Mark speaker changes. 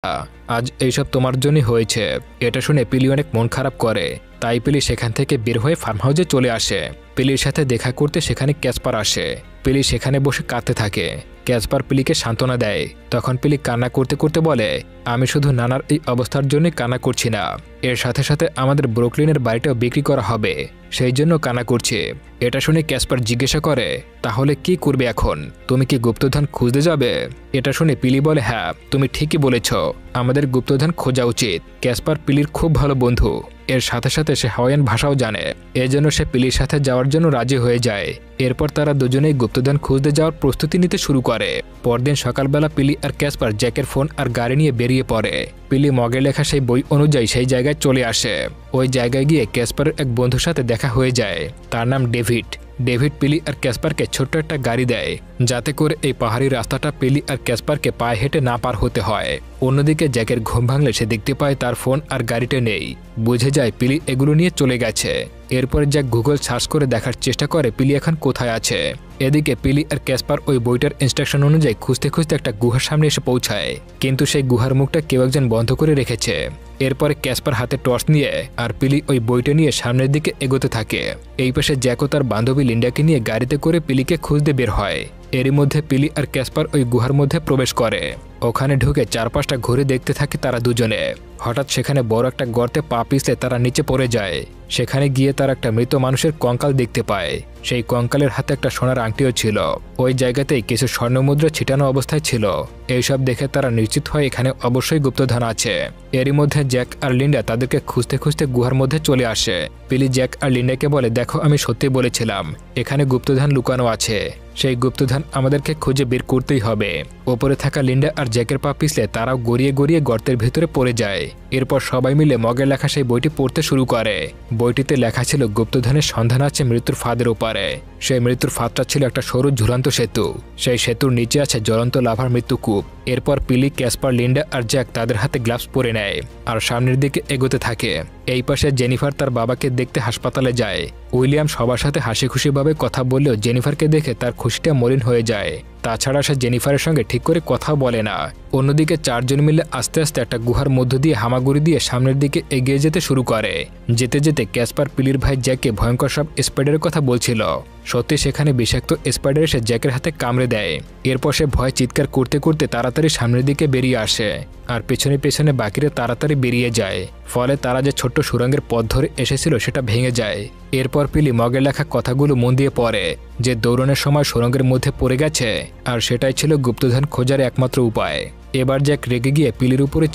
Speaker 1: আজ এইসব তোমার জন্যই হয়েছে। এটা শুনে পিলি অনেক মন খারাপ করে। তাই পিলি সেখান থেকে বের হয়ে ফার্ম হাউসে চলে আসে। পিলির সাথে দেখা করতে সেখানে ক্যাসপার আসে। পিলি সেখানে বসে কাঁদতে থাকে। ক্যাসপার পিলিকে সান্ত্বনা দেয়। তখন পিলি কান্না করতে করতে বলে, আমি শুধু নানার এই অবস্থার জন্যই কান্না করছি না, এর সাথে সাথে আমাদের ব্রুকলিনের বাড়িটাও বিক্রি করা হবে, সেই জন্য কান্না করছি। এটা শুনে ক্যাসপার জিজ্ঞাসা করে, তাহলে কি করবে এখন? তুমি কি গুপ্তধন খুঁজতে যাবে? এটা শুনে পিলি বলে, হ্যাঁ তুমি ঠিকই বলেছ, আমাদের গুপ্তধন খোঁজা উচিত। ক্যাসপার পিলির খুব ভালো বন্ধু। এর সাথে সাথে সে হাওয়াইয়ান ভাষাও জানে। এজন্য সে পিলির সাথে যাওয়ার জন্য রাজি হয়ে যায়। এরপর তারা দুজনেই গুপ্তধন খুঁজতে যাওয়ার প্রস্তুতি নিতে শুরু করে। পরদিন সকালবেলা পিলি আর ক্যাসপার জ্যাকের ফোন আর গাড়ি নিয়ে বেরিয়ে পড়ে। পিলি মগে লেখা সেই বই অনুযায়ী সেই জায়গায় চলে আসে। ওই জায়গায় গিয়ে ক্যাসপারের এক বন্ধুর সাথে দেখা হয়ে যায়। তার নাম ডেভিড। ডেভিড পিলি আর ক্যাসপারকে ছোট্ট একটা গাড়ি দেয়, যাতে করে এই পাহাড়ি রাস্তাটা পিলি আর ক্যাসপারকে পায়ে হেঁটে না পার হতে হয়। অন্যদিকে জ্যাকের ঘুম ভাঙলে সে দেখতে পায় তার ফোন আর গাড়িটা নেই। বুঝে যায় পিলি এগুলো নিয়ে চলে গেছে। এরপর জ্যাক গুগল সার্চ করে দেখার চেষ্টা করে পিলি এখন কোথায় আছে। এদিকে পিলি আর ক্যাসপার ওই বইটার ইনস্ট্রাকশন অনুযায়ী খুঁজতে খুঁজতে একটা গুহার সামনে এসে পৌঁছায়, কিন্তু সেই গুহার মুখটা কেউ একজন বন্ধ করে রেখেছে। এরপরে ক্যাসপার হাতে টর্চ নিয়ে আর পিলি ওই বইটা নিয়ে সামনের দিকে এগোতে থাকে। এই পাশে জ্যাকও তার বান্ধবী লিন্ডাকে নিয়ে গাড়িতে করে পিলিকে খুঁজতে বের হয়। এরই মধ্যে পিলি আর ক্যাসপার ওই গুহার মধ্যে প্রবেশ করে। ওখানে ঢুকে চারপাশটা ঘুরে দেখতে থাকে তারা দুজনে। হঠাৎ সেখানে বড় একটা গর্তে পা পিছলে তারা নিচে পড়ে যায়। সেখানে গিয়ে তারা একটা মৃত মানুষের কঙ্কাল দেখতে পায়। সেই কঙ্কালের হাতে একটা সোনার আংটিও ছিল। ওই জায়গাতেই কিছু স্বর্ণমুদ্রা ছিটানো অবস্থায় ছিল। এইসব দেখে তারা নিশ্চিত হয় এখানে অবশ্যই গুপ্তধন আছে। এরই মধ্যে জ্যাক আর লিন্ডা তাদেরকে খুঁজতে খুঁজতে গুহার মধ্যে চলে আসে। পিলি জ্যাক আর লিন্ডাকে বলে, দেখো আমি সত্যি বলেছিলাম, এখানে গুপ্তধন লুকানো আছে। সেই গুপ্তধন আমাদেরকে খুঁজে বের করতেই হবে। ওপরে থাকা লিন্ডা আর জ্যাকের পা পিছলে তারাও গড়িয়ে গড়িয়ে গর্তের ভেতরে পড়ে যায়। এরপর সবাই মিলে মগের লেখা সেই বইটি পড়তে শুরু করে। বইটিতে লেখা ছিল গুপ্তধনের সন্ধান আছে মৃত্যুর ফাঁদের ওপারে। সেই মৃত্যুর ফাঁদটা ছিল একটা সরু ঝুলন্ত সেতু। সেই সেতুর নিচে আছে জ্বলন্ত লাভার মৃত্যুকূপ। এরপর পিলি, ক্যাসপার, লিন্ডা আর জ্যাক তাদের হাতে গ্লাভস পরে নেয় আর সামনের দিকে এগোতে থাকে। এই পাশে জেনিফার তার বাবাকে দেখতে হাসপাতালে যায়। উইলিয়াম সবার সাথে হাসি খুশিভাবে কথা বললেও জেনিফারকে দেখে তার খুশিটা মলিন হয়ে যায়। তাছাড়া সে জেনিফারের সঙ্গে ঠিক করে কথা বলে না। অন্যদিকে চারজন মিলে আস্তে আস্তে একটা গুহার মধ্য দিয়ে হামাগুড়ি দিয়ে সামনের দিকে এগিয়ে যেতে শুরু করে। যেতে যেতে ক্যাসপার পিলির ভাই জ্যাককে ভয়ঙ্কর সব স্পাইডারের কথা বলছিল। সত্যি সেখানে বিষাক্ত স্পাইডার এসে জ্যাকের হাতে কামড়ে দেয়। এরপর সে ভয় চিৎকার করতে করতে তাড়াতাড়ি সামনের দিকে বেরিয়ে আসে আর পেছনে পেছনে বাকিরা তাড়াতাড়ি বেরিয়ে যায়। ফলে তারা যে ছোট্ট সুড়ঙ্গের পথ ধরে এসেছিল সেটা ভেঙে যায়। এরপর পিলি মগের লেখা কথাগুলো মন দিয়ে পড়ে, যে দৌড়নের সময় সুড়ঙ্গের মধ্যে পড়ে গেছে আর সেটাই ছিল গুপ্তধন খোঁজার একমাত্র উপায়। এবার জ্যাক রেগে গিয়ে পিলির উপরে